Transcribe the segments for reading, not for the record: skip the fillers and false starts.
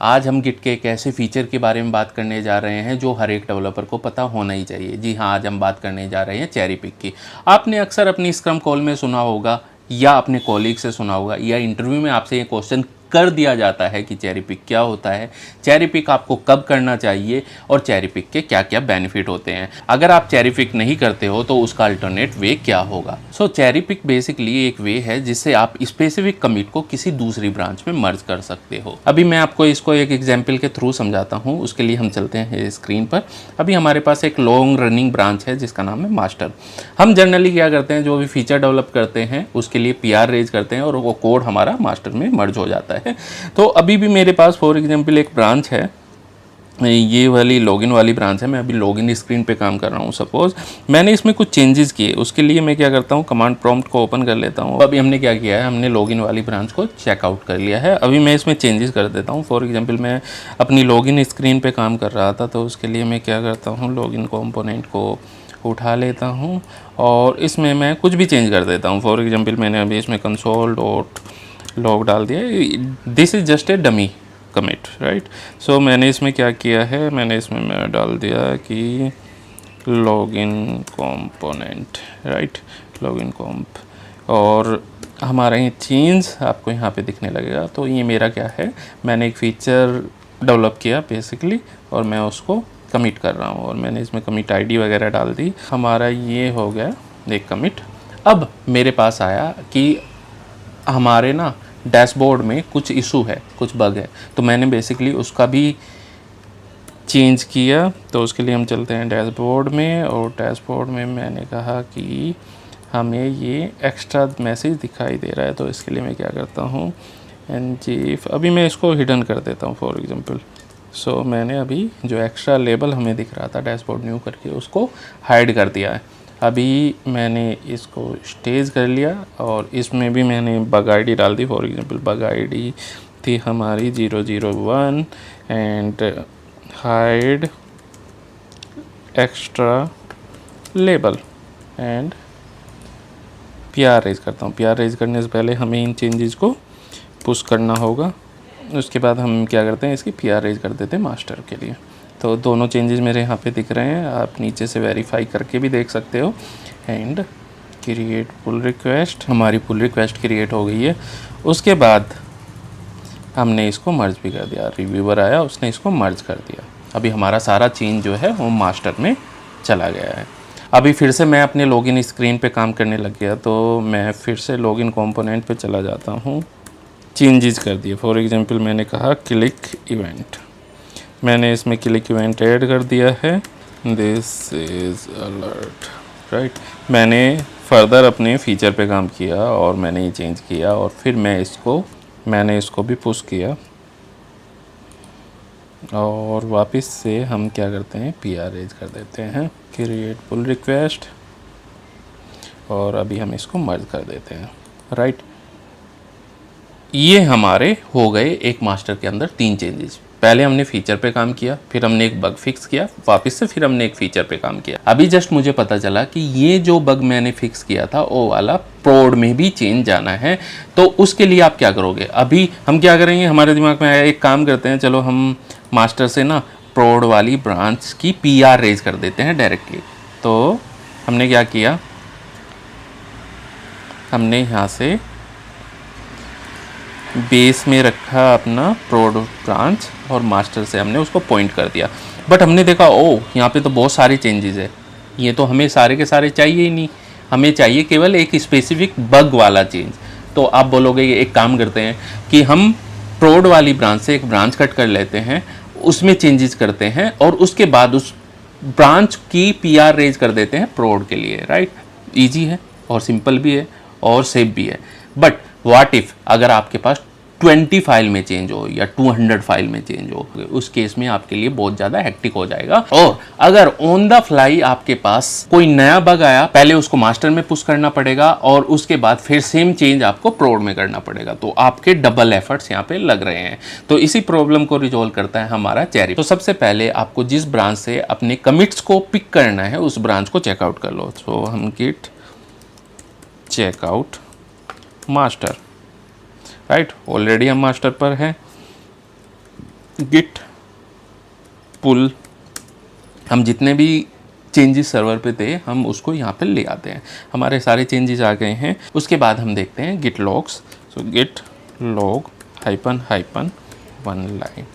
आज हम गिट के एक ऐसे फीचर के बारे में बात करने जा रहे हैं जो हर एक डेवलपर को पता होना ही चाहिए। जी हाँ, आज हम बात करने जा रहे हैं चेरी पिक की। आपने अक्सर अपनी स्क्रम कॉल में सुना होगा या अपने कॉलीग से सुना होगा या इंटरव्यू में आपसे ये क्वेश्चन कर दिया जाता है कि चेरी पिक क्या होता है, चेरी पिक आपको कब करना चाहिए और चेरी पिक के क्या क्या बेनिफिट होते हैं। अगर आप चेरी पिक नहीं करते हो तो उसका अल्टरनेट वे क्या होगा। चेरी पिक बेसिकली एक वे है जिससे आप स्पेसिफिक कमिट को किसी दूसरी ब्रांच में मर्ज कर सकते हो। अभी मैं आपको इसको एक एग्जाम्पल के थ्रू समझाता हूँ। उसके लिए हम चलते हैं स्क्रीन पर। अभी हमारे पास एक लॉन्ग रनिंग ब्रांच है जिसका नाम है मास्टर। हम जनरली क्या करते हैं, जो भी फीचर डेवलप करते हैं उसके लिए PR रेज करते हैं और वो कोड हमारा मास्टर में मर्ज हो जाता है। तो अभी भी मेरे पास फॉर एग्जांपल एक ब्रांच है, ये वाली लॉगिन वाली ब्रांच है। मैं अभी लॉगिन स्क्रीन पे काम कर रहा हूँ। सपोज मैंने इसमें कुछ चेंजेस किए, उसके लिए मैं क्या करता हूँ, कमांड प्रॉम्प्ट को ओपन कर लेता हूँ। अभी हमने क्या किया है, हमने लॉगिन वाली ब्रांच को चेकआउट कर लिया है। अभी मैं इसमें चेंजेस कर देता हूँ। फॉर एग्जांपल मैं अपनी लॉगिन स्क्रीन पे काम कर रहा था, तो उसके लिए मैं क्या करता हूँ, लॉगिन कंपोनेंट को उठा लेता हूँ और इसमें मैं कुछ भी चेंज कर देता हूँ। फॉर एग्जांपल मैंने अभी इसमें कंसोल डॉट लॉग डाल दिया। This is just a dummy commit, right. So मैंने इसमें क्या किया है, मैंने इसमें मैं डाल दिया कि लॉगिन कंपोनेंट, राइट, लॉगिन कॉम्प, और हमारा ये चेंज आपको यहाँ पे दिखने लगेगा। तो ये मेरा क्या है, मैंने एक फीचर डेवलप किया बेसिकली और मैं उसको कमिट कर रहा हूँ और मैंने इसमें कमिट ID वगैरह डाल दी। हमारा ये हो गया एक कमिट। अब मेरे पास आया कि हमारे ना डैशबोर्ड में कुछ इशू है, कुछ बग है, तो मैंने बेसिकली उसका भी चेंज किया। तो उसके लिए हम चलते हैं डैशबोर्ड में और डैशबोर्ड में मैंने कहा कि हमें ये एक्स्ट्रा मैसेज दिखाई दे रहा है, तो इसके लिए मैं क्या करता हूँ, NG, अभी मैं इसको हिडन कर देता हूँ फॉर एग्जांपल। सो मैंने अभी जो एक्स्ट्रा लेबल हमें दिख रहा था डैशबोर्ड न्यू करके, उसको हाइड कर दिया है। अभी मैंने इसको स्टेज कर लिया और इसमें भी मैंने बग ID डाल दी। फॉर एग्जांपल बग ID थी हमारी 001 and hide extra label and PR raise करता हूँ। PR रेज करने से पहले हमें इन चेंजेस को पुश करना होगा। उसके बाद हम क्या करते हैं, इसकी PR रेज कर देते हैं मास्टर के लिए। तो दोनों चेंजेस मेरे यहाँ पे दिख रहे हैं, आप नीचे से वेरीफाई करके भी देख सकते हो। एंड क्रिएट पुल रिक्वेस्ट, हमारी पुल रिक्वेस्ट क्रिएट हो गई है। उसके बाद हमने इसको मर्ज भी कर दिया, रिव्यूअर आया उसने इसको मर्ज कर दिया। अभी हमारा सारा चेंज जो है वो मास्टर में चला गया है। अभी फिर से मैं अपने लॉगिन स्क्रीन पे काम करने लग गया, तो मैं फिर से लॉगिन कंपोनेंट पे चला जाता हूँ। चेंजेस कर दिए। फॉर एग्जांपल मैंने कहा क्लिक इवेंट, मैंने इसमें क्लिक इवेंट ऐड कर दिया है। This is alert, right. मैंने फर्दर अपने फीचर पे काम किया और मैंने ये चेंज किया और फिर मैंने इसको भी पुश किया और वापस से हम क्या करते हैं, PR रेज कर देते हैं, क्रिएट पुल रिक्वेस्ट, और अभी हम इसको मर्ज कर देते हैं, राइट। ये हमारे हो गए एक मास्टर के अंदर 3 चेंजेस। पहले हमने फीचर पे काम किया, फिर हमने एक बग फिक्स किया, वापस से फिर हमने एक फीचर पे काम किया। अभी जस्ट मुझे पता चला कि ये जो बग मैंने फिक्स किया था वो वाला प्रोड में भी चेंज जाना है। तो उसके लिए आप क्या करोगे, अभी हम क्या करेंगे, हमारे दिमाग में आया एक काम करते हैं, चलो हम मास्टर से ना प्रोड वाली ब्रांच की PR रेज कर देते हैं डायरेक्टली। तो हमने क्या किया, हमने यहाँ से बेस में रखा अपना प्रोड ब्रांच और मास्टर से हमने उसको पॉइंट कर दिया। बट हमने देखा ओ यहाँ पे तो बहुत सारे चेंजेस है, ये तो हमें सारे के सारे चाहिए ही नहीं, हमें चाहिए केवल एक स्पेसिफिक बग वाला चेंज। तो आप बोलोगे ये एक काम करते हैं कि हम प्रोड वाली ब्रांच से एक ब्रांच कट कर लेते हैं, उसमें चेंजेस करते हैं और उसके बाद उस ब्रांच की PR रेज कर देते हैं प्रोड के लिए, राइट। ईजी है और सिंपल भी है और सेफ भी है। बट व्हाट इफ अगर आपके पास 20 फाइल में चेंज हो या 200 फाइल में चेंज हो, उस केस में आपके लिए बहुत ज़्यादा हेक्टिक हो जाएगा। और अगर ऑन द फ्लाई आपके पास कोई नया बग आया, पहले उसको मास्टर में पुश करना पड़ेगा और उसके बाद फिर सेम चेंज आपको प्रोड में करना पड़ेगा, तो आपके डबल एफर्ट्स यहाँ पे लग रहे हैं। तो इसी प्रॉब्लम को रिजॉल्व करता है हमारा चेरी। तो सबसे पहले आपको जिस ब्रांच से अपने कमिट्स को पिक करना है उस ब्रांच को चेकआउट कर लो। तो हम git checkout master, right, already हम मास्टर पर हैं। गिट पुल, हम जितने भी चेंजेस सर्वर पे थे हम उसको यहाँ पे ले आते हैं, हमारे सारे चेंजेस आ गए हैं। उसके बाद हम देखते हैं git logs. So git log hyphen one line.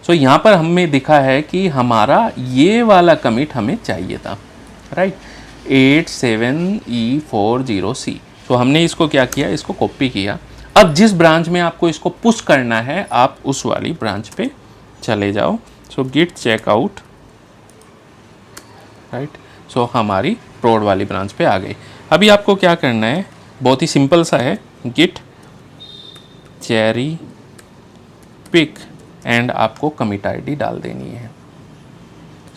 So यहाँ पर हमें दिखा है कि हमारा ये वाला कमिट हमें चाहिए था, राइट, 87E40C। तो हमने इसको क्या किया, इसको कॉपी किया। अब जिस ब्रांच में आपको इसको पुश करना है आप उस वाली ब्रांच पे चले जाओ। सो गिट चेकआउट, राइट। सो हमारी प्रोड वाली ब्रांच पे आ गई। अभी आपको क्या करना है, बहुत ही सिंपल सा है, गिट चेरी पिक एंड आपको कमिट आईडी डाल देनी है।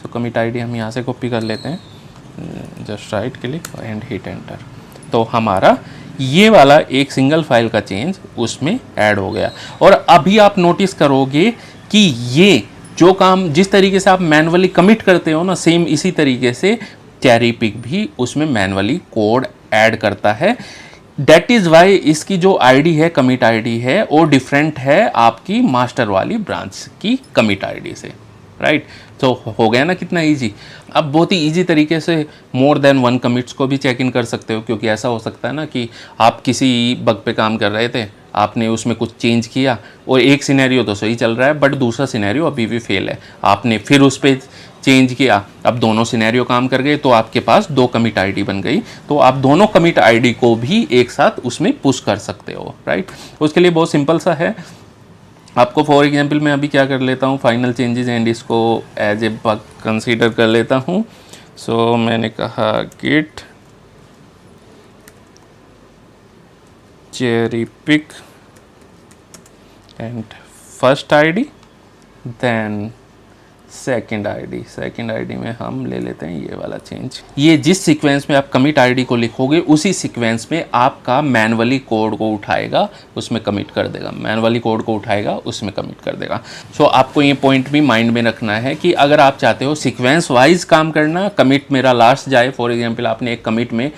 सो कमिट आईडी हम यहाँ से कॉपी कर लेते हैं, just right click and hit enter. तो हमारा ये वाला एक सिंगल फाइल का चेंज उसमें ऐड हो गया। और अभी आप नोटिस करोगे कि ये जो काम जिस तरीके से आप मैनुअली कमिट करते हो ना, सेम इसी तरीके से चेरी पिक भी उसमें मैनुअली कोड ऐड करता है। दैट इज़ वाई इसकी जो आईडी है, कमिट आईडी है, वो डिफरेंट है आपकी मास्टर वाली ब्रांच की कमिट आईडी से, राइट। तो हो गया ना कितना इजी। अब बहुत ही इजी तरीके से मोर देन वन कमिट्स को भी चेक इन कर सकते हो, क्योंकि ऐसा हो सकता है ना कि आप किसी बग पे काम कर रहे थे, आपने उसमें कुछ चेंज किया और एक सिनेरियो तो सही चल रहा है बट दूसरा सिनेरियो अभी भी फेल है, आपने फिर उस पर चेंज किया, अब दोनों सिनेरियो काम कर गए तो आपके पास दो कमिट आईडी बन गई। तो आप दोनों कमिट आईडी को भी एक साथ उसमें पुश कर सकते हो, राइट। उसके लिए बहुत सिंपल सा है। आपको फॉर एग्जांपल मैं अभी क्या कर लेता हूँ, फाइनल चेंजेस एंड इसको एज ए बग कंसीडर कर लेता हूँ। सो मैंने कहा git cherry pick and first ID then second ID में हम ले लेते हैं ये वाला चेंज। ये जिस सीक्वेंस में आप कमिट आईडी को लिखोगे उसी सीक्वेंस में आपका मैनुअली कोड को उठाएगा, उसमें कमिट कर देगा, मैनुअली कोड को उठाएगा उसमें कमिट कर देगा। सो आपको ये पॉइंट भी माइंड में रखना है कि अगर आप चाहते हो सीक्वेंस वाइज काम करना, कमिट मेरा लास्ट जाए, फॉर एग्जाम्पल आपने एक कमिट में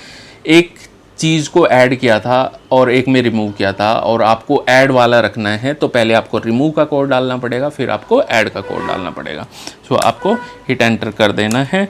एक चीज़ को ऐड किया था और एक में रिमूव किया था और आपको ऐड वाला रखना है, तो पहले आपको रिमूव का कोड डालना पड़ेगा, फिर आपको ऐड का कोड डालना पड़ेगा। सो आपको हिट एंटर कर देना है।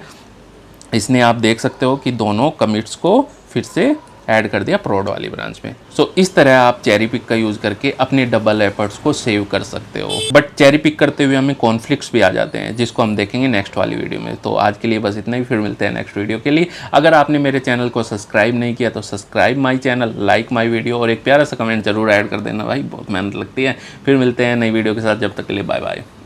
इसने आप देख सकते हो कि दोनों कमिट्स को फिर से ऐड कर दिया प्रोड वाली ब्रांच में। सो इस तरह आप चेरी पिक का यूज़ करके अपने डबल एफर्ट्स को सेव कर सकते हो। बट चेरी पिक करते हुए हमें कॉन्फ्लिक्ट्स भी आ जाते हैं, जिसको हम देखेंगे नेक्स्ट वाली वीडियो में। तो आज के लिए बस इतना ही, फिर मिलते हैं नेक्स्ट वीडियो के लिए। अगर आपने मेरे चैनल को सब्सक्राइब नहीं किया तो subscribe my channel, like my video और एक प्यारा सा कमेंट जरूर ऐड कर देना भाई, बहुत मेहनत लगती है। फिर मिलते हैं नई वीडियो के साथ, जब तक के लिए बाय बाय।